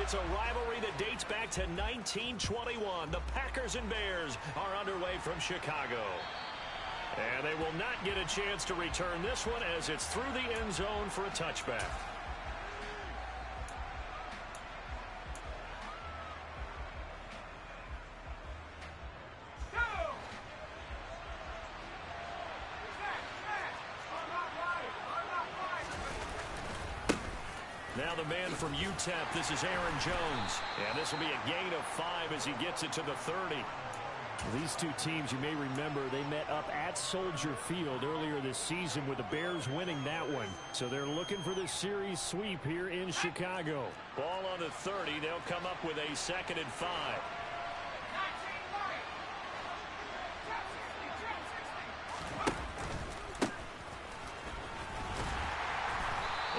It's a rivalry that dates back to 1921. The Packers and Bears are underway from Chicago. And they will not get a chance to return this one as it's through the end zone for a touchback. Now the man from UTEP, this is Aaron Jones. And this will be a gain of 5 as he gets it to the 30. These two teams, you may remember, they met up at Soldier Field earlier this season with the Bears winning that one. So they're looking for the series sweep here in Chicago. Ball on the 30. They'll come up with a 2nd and 5.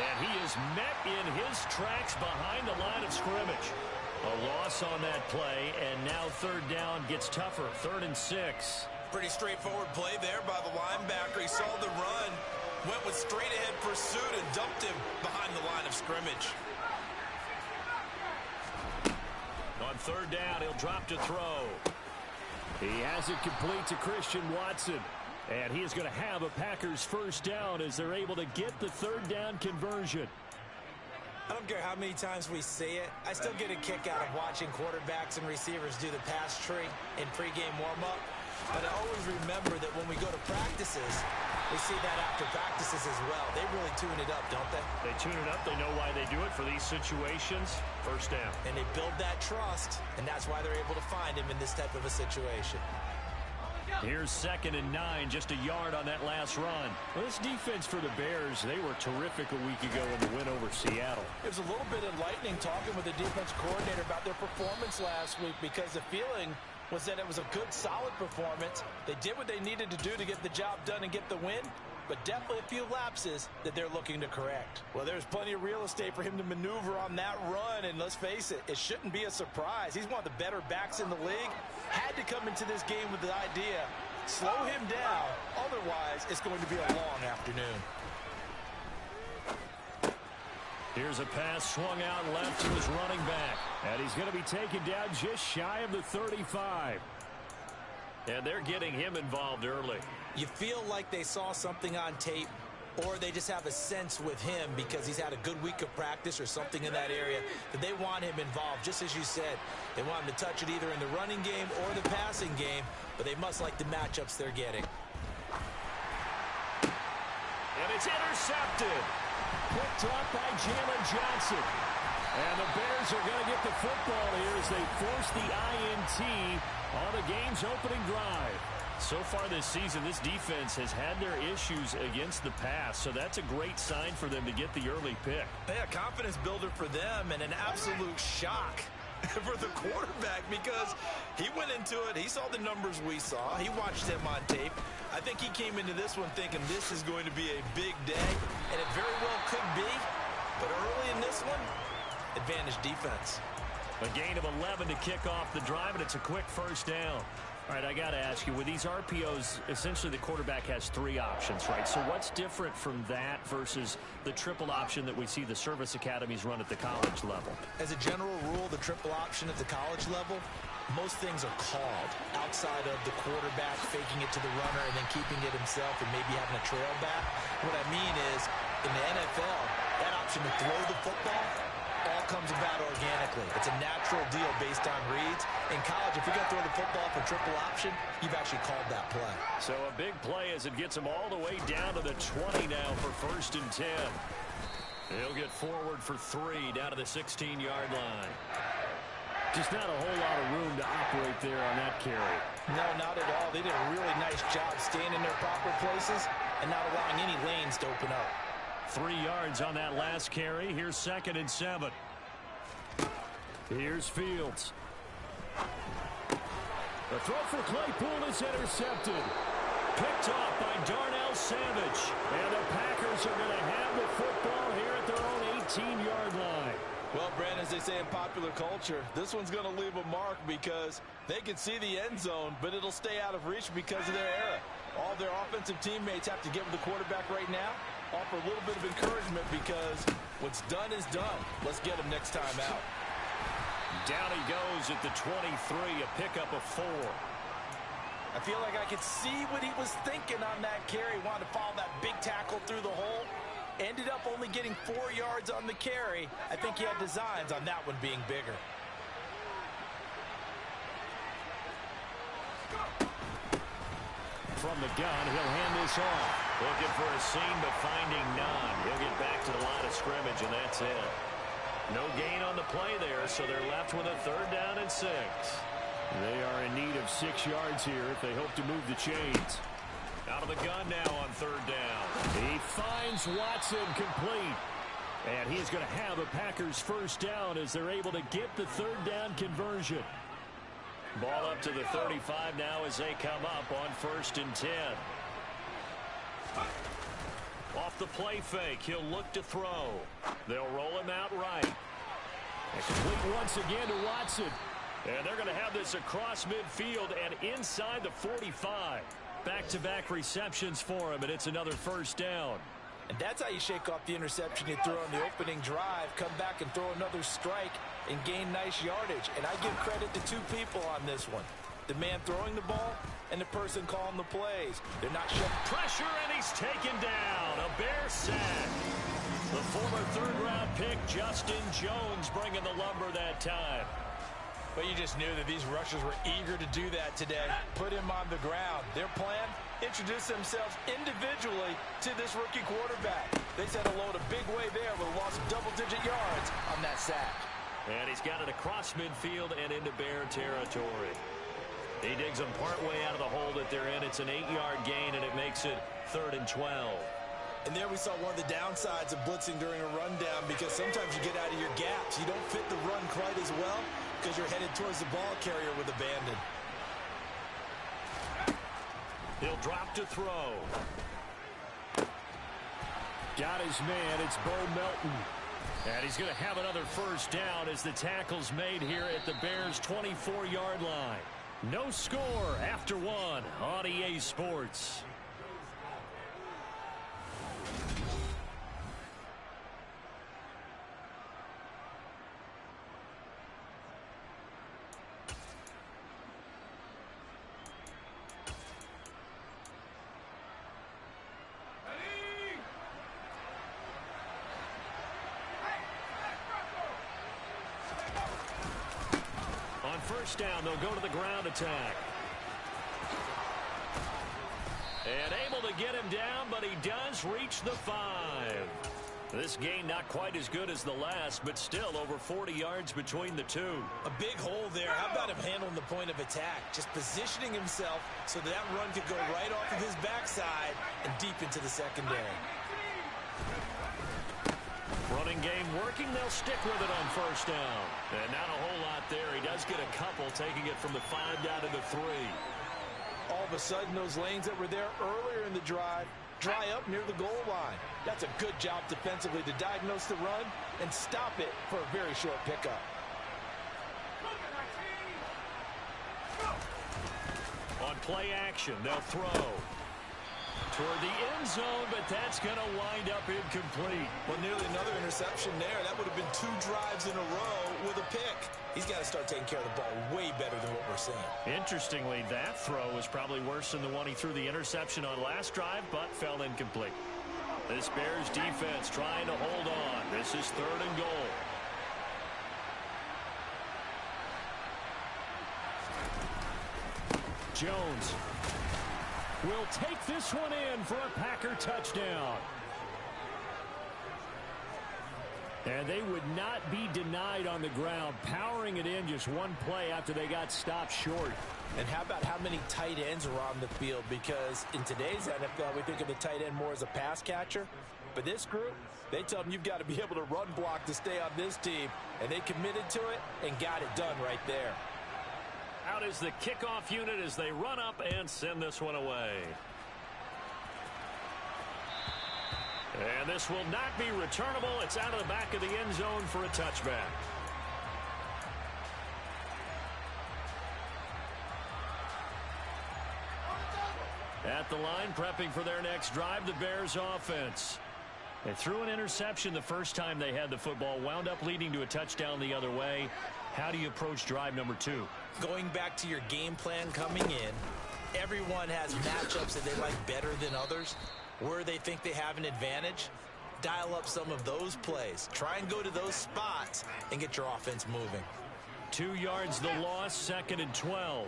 And he is met in his tracks behind the line of scrimmage. A loss on that play, and now 3rd down gets tougher. 3rd and 6. Pretty straightforward play there by the linebacker. He saw the run, went with straight-ahead pursuit, and dumped him behind the line of scrimmage. On 3rd down, he'll drop to throw. He has it complete to Christian Watson. And he is going to have a Packers 1st down as they're able to get the 3rd down conversion. I don't care how many times we see it. I still get a kick out of watching quarterbacks and receivers do the pass tree in pregame warm-up. But I always remember that when we go to practices, we see that after practices as well. They really tune it up, don't they? They tune it up. They know why they do it for these situations. 1st down. And they build that trust, and that's why they're able to find him in this type of a situation. Here's 2nd and 9, just a yard on that last run. Well, this defense for the Bears, they were terrific a week ago in the win over Seattle. It was a little bit enlightening talking with the defense coordinator about their performance last week because the feeling was that it was a good, solid performance. They did what they needed to do to get the job done and get the win, but definitely a few lapses that they're looking to correct. Well, there's plenty of real estate for him to maneuver on that run, and let's face it, it shouldn't be a surprise. He's one of the better backs in the league. Had to come into this game with the idea, slow him down, otherwise it's going to be a long afternoon. Here's a pass swung out left to his running back. And he's going to be taken down just shy of the 35. And they're getting him involved early. You feel like they saw something on tape, or they just have a sense with him because he's had a good week of practice or something in that area that they want him involved. Just as you said, they want him to touch it either in the running game or the passing game, but they must like the matchups they're getting. And it's intercepted. Picked up by Jalen Johnson. And the Bears are going to get the football here as they force the INT on the game's opening drive. So far this season, this defense has had their issues against the pass, so that's a great sign for them to get the early pick. Yeah, confidence builder for them and an absolute shock for the quarterback because he went into it. He saw the numbers we saw. He watched them on tape. I think he came into this one thinking this is going to be a big day, and it very well could be. But early in this one, advantage defense. A gain of 11 to kick off the drive, and it's a quick 1st down. All right, I got to ask you, with these RPOs, essentially the quarterback has 3 options, right? So what's different from that versus the triple option that we see the service academies run at the college level? As a general rule, the triple option at the college level, most things are called outside of the quarterback faking it to the runner and then keeping it himself and maybe having a trail back. What I mean is, in the NFL, that option to throw the football all comes about organically. It's a natural deal based on reads. In college, if you're going to throw the football for triple option, you've actually called that play. So a big play as it gets him all the way down to the 20 now for 1st and 10. He'll get forward for 3 down to the 16-yard line. Just not a whole lot of room to operate there on that carry. No, not at all. They did a really nice job staying in their proper places and not allowing any lanes to open up. 3 yards on that last carry. Here's 2nd and 7. Here's Fields. The throw for Claypool is intercepted. Picked off by Darnell Savage. And the Packers are going to have the football here at their own 18-yard line. Well, Brandon, as they say in popular culture, this one's going to leave a mark because they can see the end zone, but it'll stay out of reach because of their era. All their offensive teammates have to get with the quarterback right now, offer a little bit of encouragement because what's done is done. Let's get them next time out. Down he goes at the 23, a pickup of 4. I feel like I could see what he was thinking on that carry. He wanted to follow that big tackle through the hole. Ended up only getting 4 yards on the carry. I think he had designs on that one being bigger. From the gun, he'll hand this off. Looking for a seam, but finding none. He'll get back to the line of scrimmage, and that's it. No gain on the play there, so they're left with a 3rd down and 6. They are in need of 6 yards here if they hope to move the chains. Out of the gun now on 3rd down. He finds Watson complete. And he's going to have a Packers 1st down as they're able to get the 3rd down conversion. Ball up to the 35 now as they come up on 1st and 10. Off the play fake, he'll look to throw. They'll roll him out right. And complete once again to Watson. And they're going to have this across midfield and inside the 45. Back-to-back receptions for him, and it's another 1st down. And that's how you shake off the interception you threw on the opening drive, come back and throw another strike and gain nice yardage. And I give credit to 2 people on this one. The man throwing the ball and the person calling the plays. They're not shoving. Pressure, and he's taken down. A Bear sack. The former 3rd-round pick, Justin Jones, bringing the lumber that time. But you just knew that these rushers were eager to do that today. Put him on the ground. Their plan, introduce themselves individually to this rookie quarterback. They said hello in a big way there with a loss of double-digit yards on that sack. And he's got it across midfield and into Bear territory. He digs them partway out of the hole that they're in. It's an 8-yard gain, and it makes it 3rd and 12. And there we saw one of the downsides of blitzing during a rundown, because sometimes you get out of your gaps. You don't fit the run quite as well because you're headed towards the ball carrier with abandon. He'll drop to throw. Got his man. It's Bo Melton. And he's going to have another 1st down as the tackle's made here at the Bears' 24-yard line. No score after 1 on EA Sports. Down, they'll go to the ground attack. And able to get him down, but he does reach the 5. This gain not quite as good as the last, but still over 40 yards between the 2. A big hole there. How about him handling the point of attack? Just positioning himself so that run could go right off of his backside and deep into the secondary. Running game working. They'll stick with it on 1st down. And not a whole lot there. He does get a couple, taking it from the 5 down to the 3. All of a sudden, those lanes that were there earlier in the drive dry up near the goal line. That's a good job defensively to diagnose the run and stop it for a very short pickup. On play action, they'll throw toward the end zone, but that's going to wind up incomplete. Well, nearly another interception there. That would have been 2 drives in a row with a pick. He's got to start taking care of the ball way better than what we're seeing. Interestingly, that throw was probably worse than the one he threw the interception on last drive, but fell incomplete. This Bears defense trying to hold on. This is 3rd and goal. Jones will take this one in for a Packer touchdown. And they would not be denied on the ground, powering it in just one play after they got stopped short. And how about how many tight ends are on the field? Because in today's NFL, we think of the tight end more as a pass catcher. But this group, they tell them you've got to be able to run block to stay on this team. And they committed to it and got it done right there. Out is the kickoff unit as they run up and send this one away. And this will not be returnable. It's out of the back of the end zone for a touchback. At the line, prepping for their next drive, the Bears offense. They threw an interception the first time they had the football, wound up leading to a touchdown the other way. How do you approach drive number 2? Going back to your game plan coming in, everyone has matchups that they like better than others, where they think they have an advantage. Dial up some of those plays. Try and go to those spots and get your offense moving. 2 yards the loss, 2nd and 12.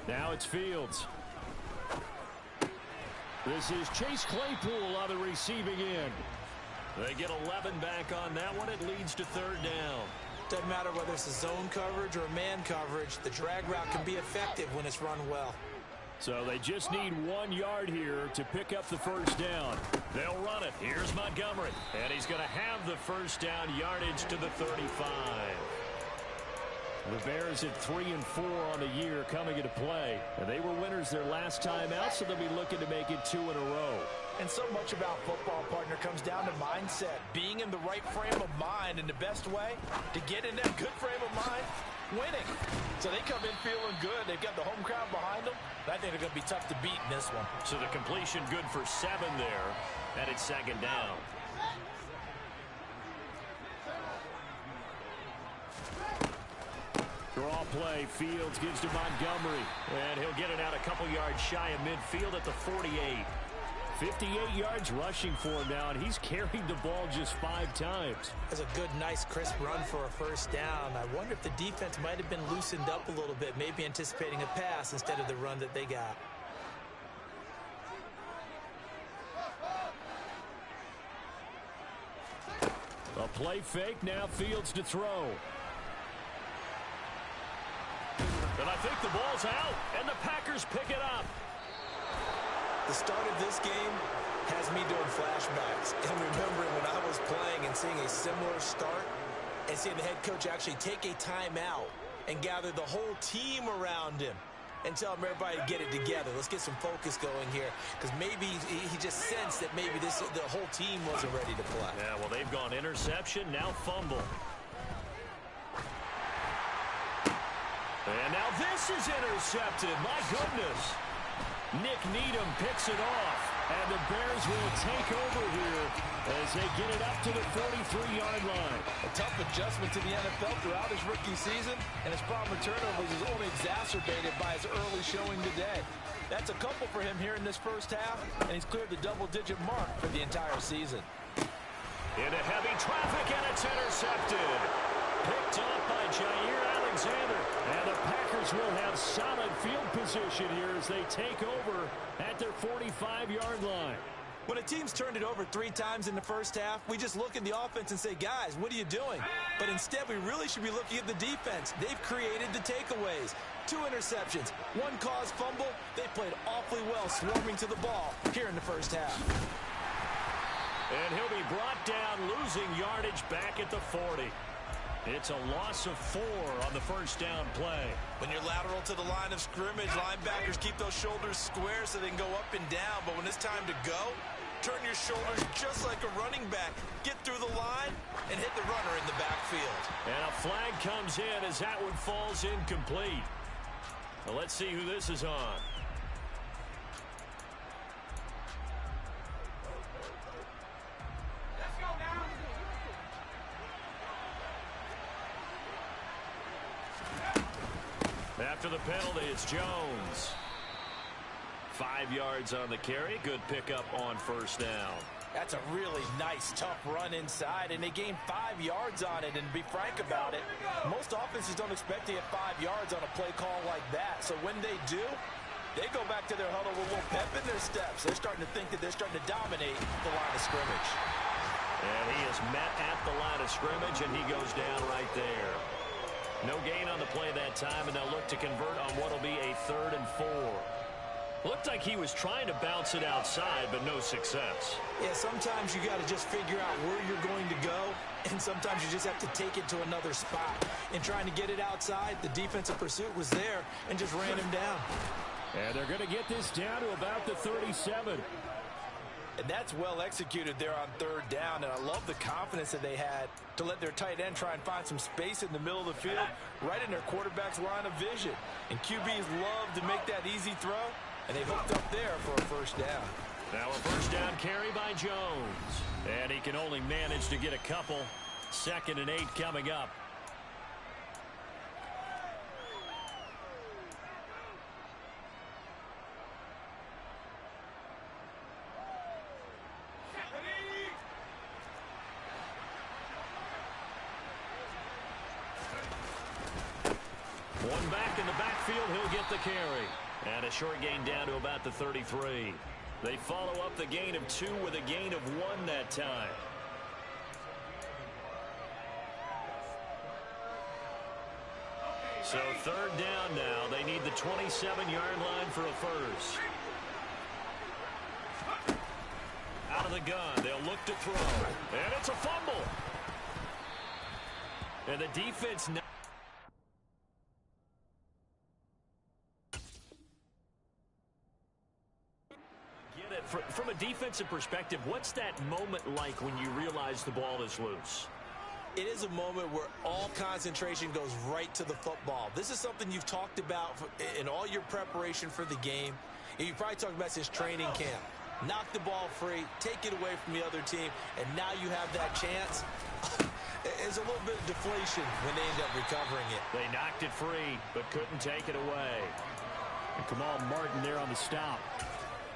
Now it's Fields. This is Chase Claypool on the receiving end. They get 11 back on that one. It leads to 3rd down. Doesn't matter whether it's a zone coverage or man coverage. The drag route can be effective when it's run well. So they just need 1 yard here to pick up the first down. They'll run it. Here's Montgomery. And he's going to have the first down yardage to the 35. The Bears at 3-4 on the year coming into play. And they were winners their last time out, so they'll be looking to make it 2 in a row. And so much about football, partner, comes down to mindset. Being in the right frame of mind, and the best way to get in that good frame of mind, winning. So they come in feeling good. They've got the home crowd behind them. I think they're going to be tough to beat in this one. So the completion good for 7 there. And it's 2nd down. Draw play. Fields gives to Montgomery. And he'll get it out a couple yards shy of midfield at the 48. 58 yards rushing for him now, and he's carried the ball just 5 times. That's a good, nice, crisp run for a first down. I wonder if the defense might have been loosened up a little bit, maybe anticipating a pass instead of the run that they got. A play fake, now Fields to throw. And I think the ball's out, and the Packers pick it up. The start of this game has me doing flashbacks and remembering when I was playing and seeing a similar start and seeing the head coach actually take a timeout and gather the whole team around him and tell everybody to get it together. Let's get some focus going here, because maybe he just sensed that maybe the whole team wasn't ready to play. Yeah, well, they've gone interception, now fumble. And now this is intercepted. My goodness. Nick Needham picks it off. And the Bears will take over here as they get it up to the 43-yard line. A tough adjustment to the NFL throughout his rookie season, and his problem with turnovers is only exacerbated by his early showing today. That's a couple for him here in this first half, and he's cleared the double-digit mark for the entire season. Into heavy traffic, and it's intercepted. Picked up by Jair Alexander. And the Packers will have solid field position here as they take over at their 45-yard line. When a team's turned it over 3 times in the first half, we just look at the offense and say, guys, what are you doing? But instead, we really should be looking at the defense. They've created the takeaways. 2 interceptions, 1 caused fumble. They played awfully well swarming to the ball here in the first half. And he'll be brought down, losing yardage back at the 40. It's a loss of 4 on the first down play. When you're lateral to the line of scrimmage, linebackers keep those shoulders square so they can go up and down. But when it's time to go, turn your shoulders just like a running back. Get through the line and hit the runner in the backfield. And a flag comes in as that one falls incomplete. Well, let's see who this is on. After the penalty, it's Jones. 5 yards on the carry. Good pickup on first down. That's a really nice, tough run inside, and they gained 5 yards on it. And to be frank about it, most offenses don't expect to get 5 yards on a play call like that. So when they do, they go back to their huddle with a little pep in their steps. They're starting to think that they're starting to dominate the line of scrimmage. And he is met at the line of scrimmage, and he goes down right there. No gain on the play that time, and they'll look to convert on what will be a 3rd and 4. Looked like he was trying to bounce it outside, but no success. Yeah, sometimes you got to just figure out where you're going to go, and sometimes you just have to take it to another spot. In trying to get it outside, the defensive pursuit was there and just ran him down. And they're going to get this down to about the 37. And that's well executed there on 3rd down, and I love the confidence that they had to let their tight end try and find some space in the middle of the field, right in their quarterback's line of vision. And QBs love to make that easy throw, and they hooked up there for a first down. Now a first down carry by Jones. And he can only manage to get a couple. 2nd and 8 coming up. One back in the backfield, he'll get the carry. And a short gain down to about the 33. They follow up the gain of 2 with a gain of 1 that time. So 3rd down now. They need the 27-yard line for a first. Out of the gun. They'll look to throw. And it's a fumble. And the defense now. From a defensive perspective, what's that moment like when you realize the ball is loose? It is a moment where all concentration goes right to the football. This is something you've talked about in all your preparation for the game. And you probably talked about since training camp. Knock the ball free, take it away from the other team, and now you have that chance. There's a little bit of deflation when they end up recovering it. They knocked it free, but couldn't take it away. And Kamal Martin there on the stop.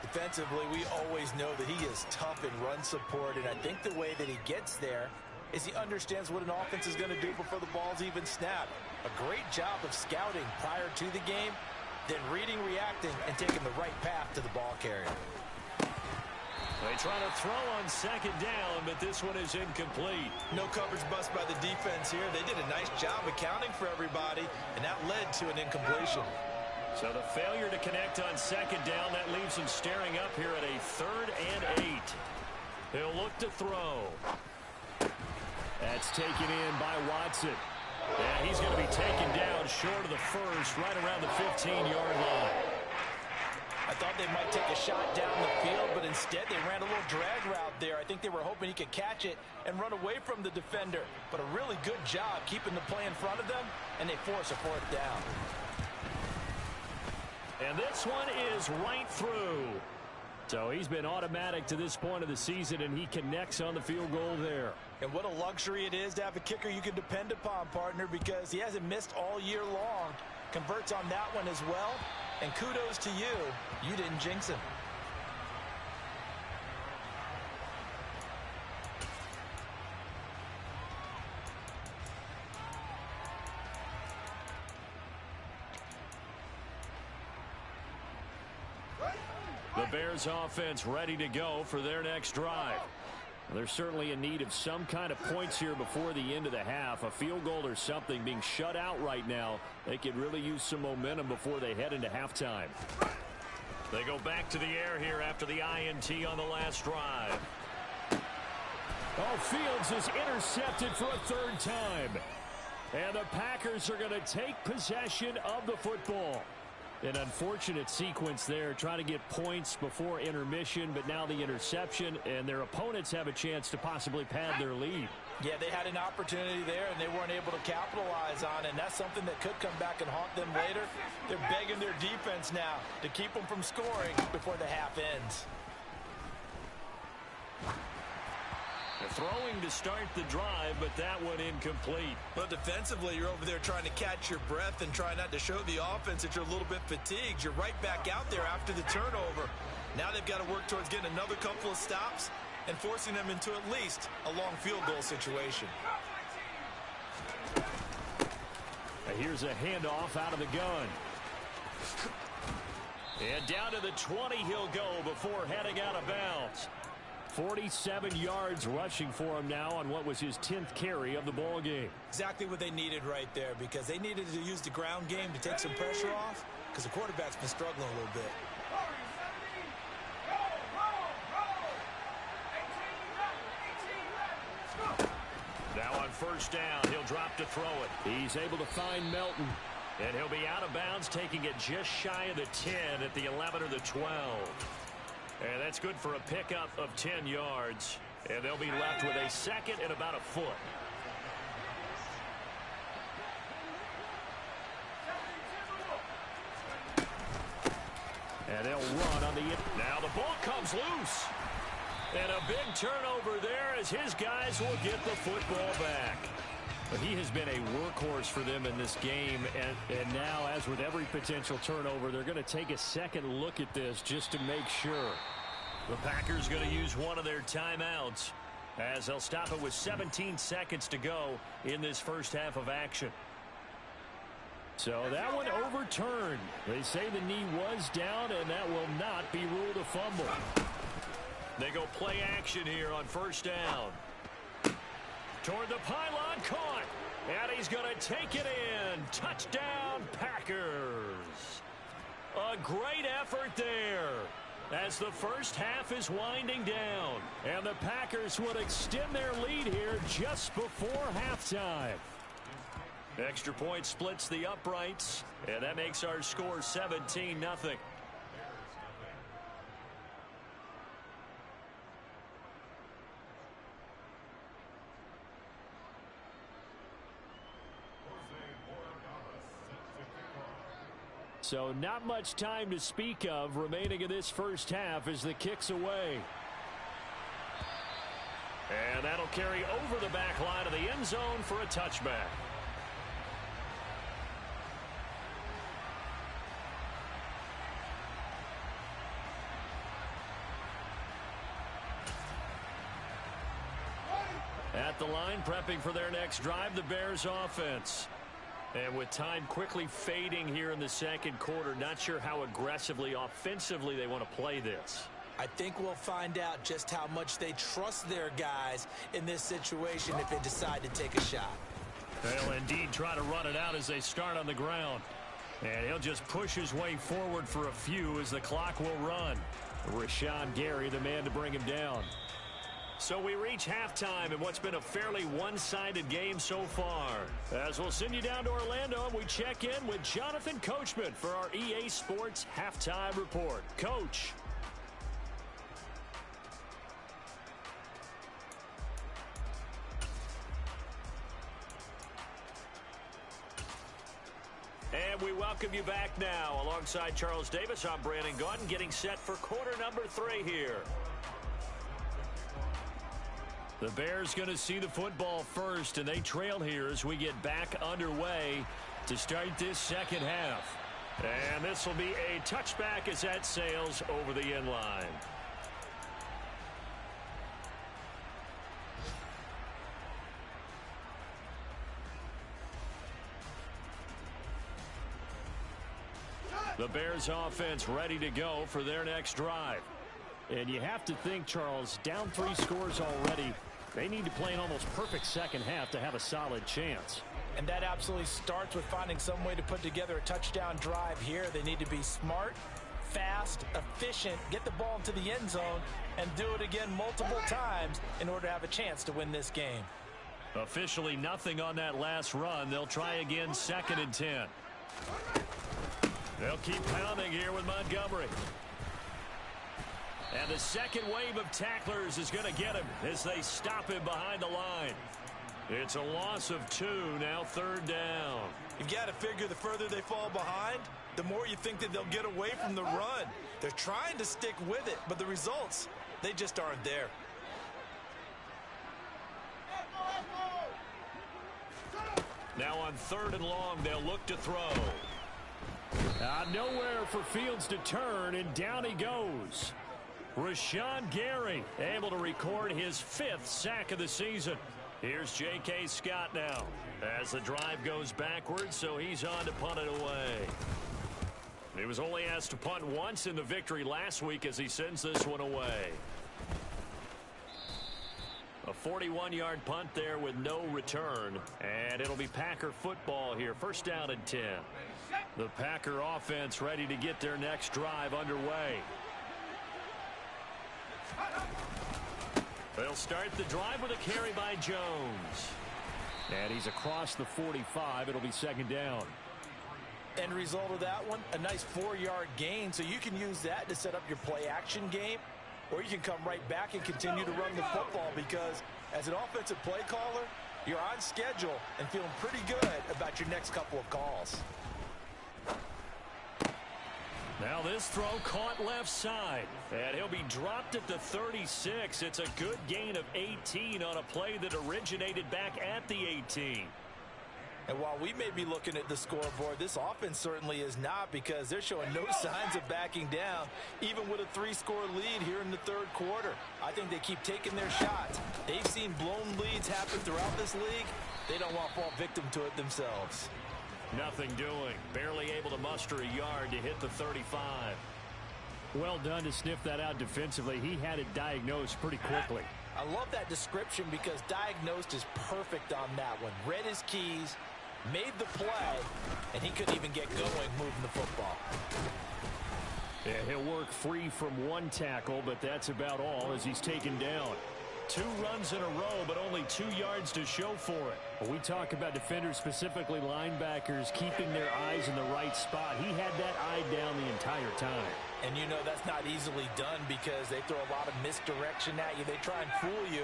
Defensively, we always know that he is tough in run support, and I think the way that he gets there is he understands what an offense is going to do before the ball's even snapped. A great job of scouting prior to the game, then reading, reacting, and taking the right path to the ball carrier. They try to throw on 2nd down, but this one is incomplete. No coverage bust by the defense here. They did a nice job accounting for everybody, and that led to an incompletion. So the failure to connect on 2nd down, that leaves him staring up here at a 3rd and 8. He'll look to throw. That's taken in by Watson. Yeah, he's going to be taken down short of the first, right around the 15-yard line. I thought they might take a shot down the field, but instead they ran a little drag route there. I think they were hoping he could catch it and run away from the defender. But a really good job keeping the play in front of them, and they force a 4th down. And this one is right through. So he's been automatic to this point of the season, and he connects on the field goal there. And what a luxury it is to have a kicker you can depend upon, partner, because he hasn't missed all year long. Converts on that one as well. And kudos to you. You didn't jinx him. The Bears offense ready to go for their next drive. They're certainly in need of some kind of points here before the end of the half. A field goal or something. Being shut out right now, they could really use some momentum before they head into halftime. They go back to the air here after the INT on the last drive. Oh, Fields is intercepted for a 3rd time. And the Packers are going to take possession of the football. An unfortunate sequence there, trying to get points before intermission, but now the interception, and their opponents have a chance to possibly pad their lead. Yeah, they had an opportunity there, and they weren't able to capitalize on it, and that's something that could come back and haunt them later. They're begging their defense now to keep them from scoring before the half ends. Throwing to start the drive, but that one incomplete. Well, defensively, you're over there trying to catch your breath and try not to show the offense that you're a little bit fatigued. You're right back out there after the turnover. Now they've got to work towards getting another couple of stops and forcing them into at least a long field goal situation. Here's a handoff out of the gun. And down to the 20 he'll go before heading out of bounds. 47 yards rushing for him now on what was his 10th carry of the ball game. Exactly what they needed right there, because they needed to use the ground game to take some pressure off, because the quarterback's been struggling a little bit. Now on 1st down, he'll drop to throw it. He's able to find Melton. And he'll be out of bounds, taking it just shy of the 10 at the 11 or the 12. And that's good for a pickup of 10 yards. And they'll be left with a 2nd and about a foot. And they'll run on the... Now the ball comes loose. And a big turnover there as his guys will get the football back. But he has been a workhorse for them in this game. And now, as with every potential turnover, they're going to take a second look at this just to make sure. The Packers going to use one of their timeouts as they'll stop it with 17 seconds to go in this first half of action. So that one overturned. They say the knee was down, and that will not be ruled a fumble. They go play action here on first down. Toward the pylon, caught. And he's going to take it in. Touchdown, Packers. A great effort there as the first half is winding down. And the Packers would extend their lead here just before halftime. Extra point splits the uprights, and that makes our score 17-0. So not much time to speak of remaining in this first half as the kick's away. And that'll carry over the back line of the end zone for a touchback. At the line, prepping for their next drive, the Bears offense. And with time quickly fading here in the second quarter, not sure how aggressively, offensively they want to play this. I think we'll find out just how much they trust their guys in this situation if they decide to take a shot. They'll indeed try to run it out as they start on the ground. And he'll just push his way forward for a few as the clock will run. Rashawn Gary, the man to bring him down. So we reach halftime in what's been a fairly one-sided game so far. As we'll send you down to Orlando, we check in with Jonathan Coachman for our EA Sports Halftime Report. Coach. And we welcome you back now. Alongside Charles Davis, I'm Brandon Gaudin, getting set for quarter number 3 here. The Bears going to see the football first, and they trail here as we get back underway to start this second half. And this will be a touchback as that sails over the end line. The Bears offense ready to go for their next drive. And you have to think, Charles, down 3 scores already. They need to play an almost perfect second half to have a solid chance. And that absolutely starts with finding some way to put together a touchdown drive here. They need to be smart, fast, efficient, get the ball into the end zone, and do it again multiple times in order to have a chance to win this game. Officially nothing on that last run. They'll try again 2nd and 10. They'll keep pounding here with Montgomery. And the second wave of tacklers is going to get him as they stop him behind the line. It's a loss of 2, now 3rd down. You've got to figure the further they fall behind, the more you think that they'll get away from the run. They're trying to stick with it, but the results, they just aren't there. Now on 3rd and long, they'll look to throw. Nowhere for Fields to turn, and down he goes. Rashawn Gary able to record his 5th sack of the season. Here's J.K. Scott now as the drive goes backwards, so he's on to punt it away. He was only asked to punt once in the victory last week as he sends this one away. A 41-yard punt there with no return, and it'll be Packer football here. 1st down and 10. The Packer offense ready to get their next drive underway. They'll start the drive with a carry by Jones. And he's across the 45. It'll be 2nd down. End result of that one, a nice 4-yard gain, so you can use that to set up your play-action game, or you can come right back and continue to run the football because as an offensive play caller, you're on schedule and feeling pretty good about your next couple of calls. Now this throw caught left side. And he'll be dropped at the 36. It's a good gain of 18 on a play that originated back at the 18. And while we may be looking at the scoreboard, this offense certainly is not, because they're showing no signs of backing down, even with a 3-score lead here in the third quarter. I think they keep taking their shots. They've seen blown leads happen throughout this league. They don't want to fall victim to it themselves. Nothing doing. Barely able to muster a yard to hit the 35. Well done to sniff that out defensively. He had it diagnosed pretty quickly. I love that description, because diagnosed is perfect on that one. Read his keys, made the play, and he couldn't even get going moving the football. Yeah, he'll work free from one tackle, but that's about all as he's taken down. 2 runs in a row, but only 2 yards to show for it. When we talk about defenders, specifically linebackers, keeping their eyes in the right spot, he had that eye down the entire time. And you know that's not easily done, because they throw a lot of misdirection at you. They try and fool you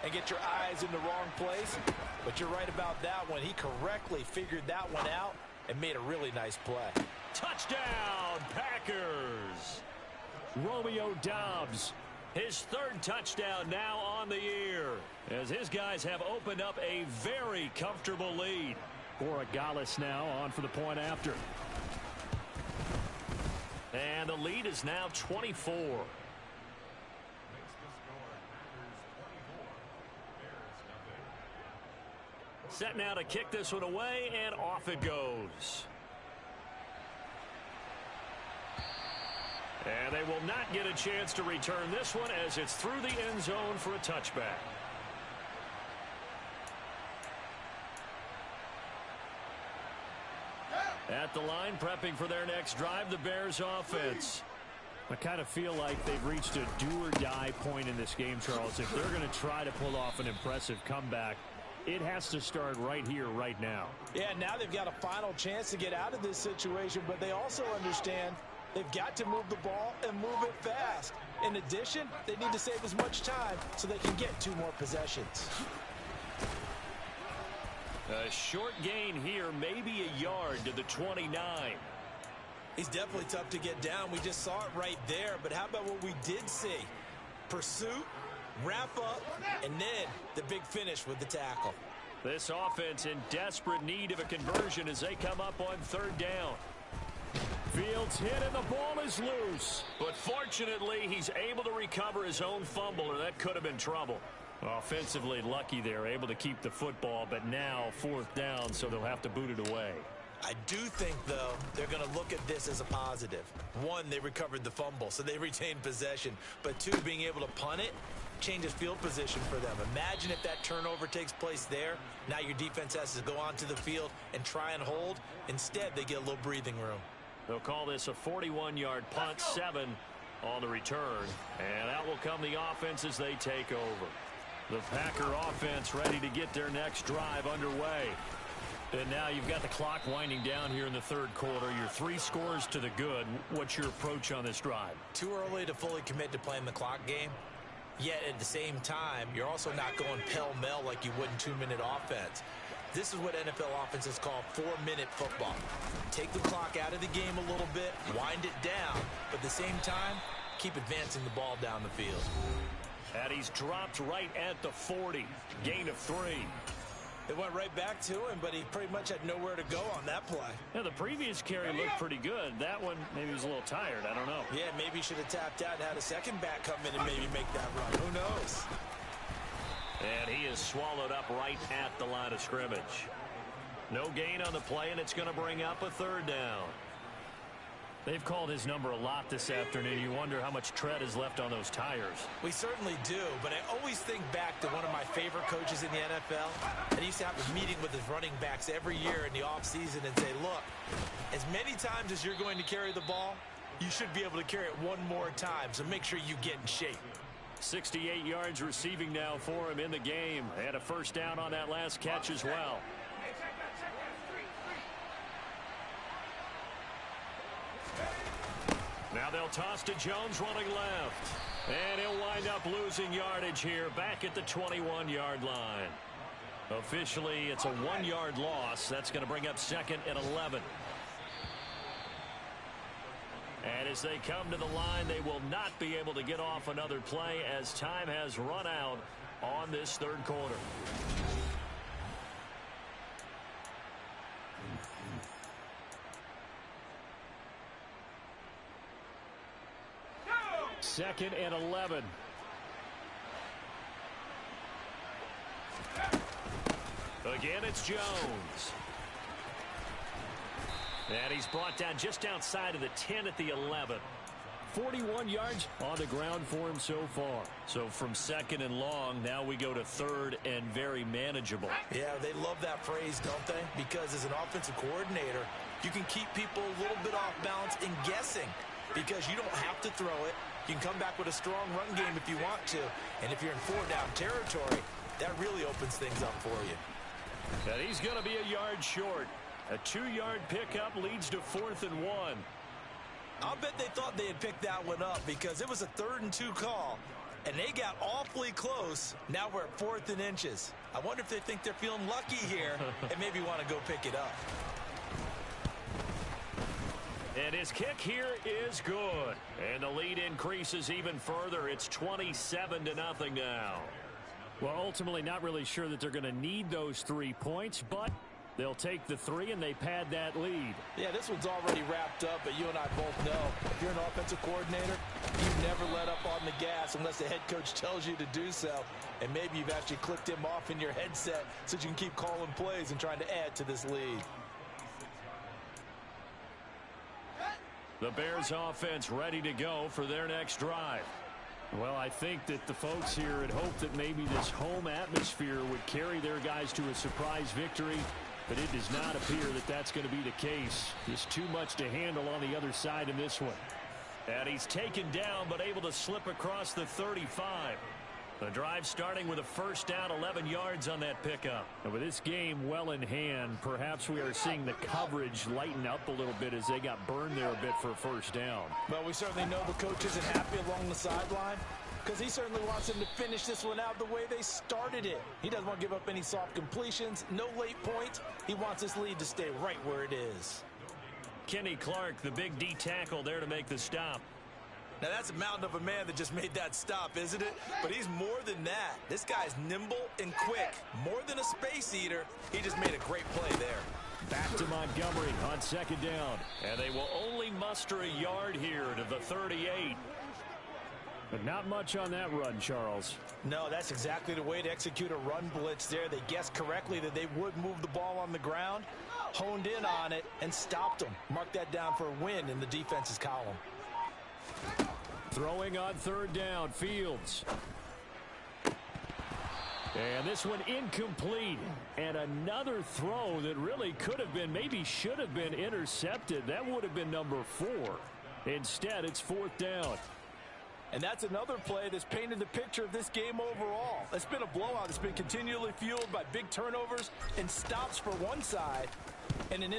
and get your eyes in the wrong place. But you're right about that one. He correctly figured that one out and made a really nice play. Touchdown, Packers! Romeo Doubs, his 3rd touchdown now on the year, as his guys have opened up a very comfortable lead. Borregales now on for the point after. And the lead is now 24. Set now to kick this one away, and off it goes. And they will not get a chance to return this one, as it's through the end zone for a touchback. At the line, prepping for their next drive, the Bears offense. I kind of feel like they've reached a do-or-die point in this game, Charles. If they're going to try to pull off an impressive comeback, it has to start right here, right now. Yeah, now they've got a final chance to get out of this situation, but they also understand they've got to move the ball and move it fast. In addition, they need to save as much time so they can get 2 more possessions. A short gain here, maybe a yard to the 29. He's definitely tough to get down. We just saw it right there. But how about what we did see? Pursuit, wrap up, and then the big finish with the tackle. This offense in desperate need of a conversion as they come up on 3rd down. Fields hit and the ball is loose. But fortunately, he's able to recover his own fumble, or that could have been trouble. Offensively lucky there, able to keep the football, but now 4th down, so they'll have to boot it away. I do think, though, they're going to look at this as a positive. 1, they recovered the fumble, so they retained possession. But 2, being able to punt it changes field position for them. Imagine if that turnover takes place there. Now your defense has to go onto the field and try and hold. Instead, they get a little breathing room. They'll call this a 41-yard punt, 7 on the return. And out will come the offense as they take over. The Packer offense ready to get their next drive underway. And now you've got the clock winding down here in the 3rd quarter. Your 3 scores to the good. What's your approach on this drive? Too early to fully commit to playing the clock game. Yet at the same time, you're also not going pell-mell like you would in 2-minute offense. This is what NFL offenses call 4-minute football. Take the clock out of the game a little bit, wind it down, but at the same time, keep advancing the ball down the field. And he's dropped right at the 40. Gain of 3. It went right back to him, but he pretty much had nowhere to go on that play. Yeah, the previous carry looked pretty good. That one, maybe he was a little tired. I don't know. Yeah, maybe he should have tapped out and had a second back come in and maybe make that run. Who knows? And he is swallowed up right at the line of scrimmage. No gain on the play, and it's going to bring up a 3rd down. They've called his number a lot this afternoon. You wonder how much tread is left on those tires. We certainly do, but I always think back to one of my favorite coaches in the NFL. And he used to have a meeting with his running backs every year in the offseason and say, look, as many times as you're going to carry the ball, you should be able to carry it 1 more time, so make sure you get in shape. 68 yards receiving now for him in the game. And a 1st down on that last catch as well. Now they'll toss to Jones running left. And he'll wind up losing yardage here back at the 21-yard line. Officially, it's a 1-yard loss. That's going to bring up 2nd and 11. And as they come to the line, they will not be able to get off another play as time has run out on this third quarter. Second and 11. Again, it's Jones. And he's brought down just outside of the 10 at the 11. 41 yards on the ground for him so far. So from second and long, now we go to third and very manageable. Yeah, they love that phrase, don't they? Because as an offensive coordinator, you can keep people a little bit off balance and guessing because you don't have to throw it. You can come back with a strong run game if you want to. And if you're in four-down territory, that really opens things up for you. And he's going to be a yard short. A 2-yard pickup leads to 4th and 1. I'll bet they thought they had picked that one up because it was a 3rd and 2 call, and they got awfully close. Now we're at 4th and inches. I wonder if they think they're feeling lucky here and maybe want to go pick it up. And his kick here is good. And the lead increases even further. It's 27-0 now. Well, ultimately not really sure that they're going to need those 3 points, but they'll take the 3 and they pad that lead. Yeah, this one's already wrapped up, but you and I both know if you're an offensive coordinator, you never let up on the gas unless the head coach tells you to do so. And maybe you've actually clicked him off in your headset so you can keep calling plays and trying to add to this lead. The Bears offense ready to go for their next drive. Well, I think that the folks here had hoped that maybe this home atmosphere would carry their guys to a surprise victory, but it does not appear that that's going to be the case. There's too much to handle on the other side in this one. And he's taken down but able to slip across the 35. The drive starting with a first down, 11 yards on that pickup. And with this game well in hand, perhaps we are seeing the coverage lighten up a little bit as they got burned there a bit for a first down. Well, we certainly know the coach isn't happy along the sideline because he certainly wants them to finish this one out the way they started it. He doesn't want to give up any soft completions, no late points. He wants this lead to stay right where it is. Kenny Clark, the big D tackle there to make the stop. Now, that's a mountain of a man that just made that stop, isn't it? But he's more than that. This guy's nimble and quick. More than a space eater. He just made a great play there. Back to Montgomery on second down. And they will only muster a yard here to the 38. But not much on that run, Charles. No, that's exactly the way to execute a run blitz there. They guessed correctly that they would move the ball on the ground, honed in on it, and stopped them. Mark that down for a win in the defense's column. Throwing on third down, Fields. And this one incomplete. And another throw that really could have been, maybe should have been intercepted. That would have been number 4. Instead, it's 4th down. And that's another play that's painted the picture of this game overall. It's been a blowout. It's been continually fueled by big turnovers and stops for one side and an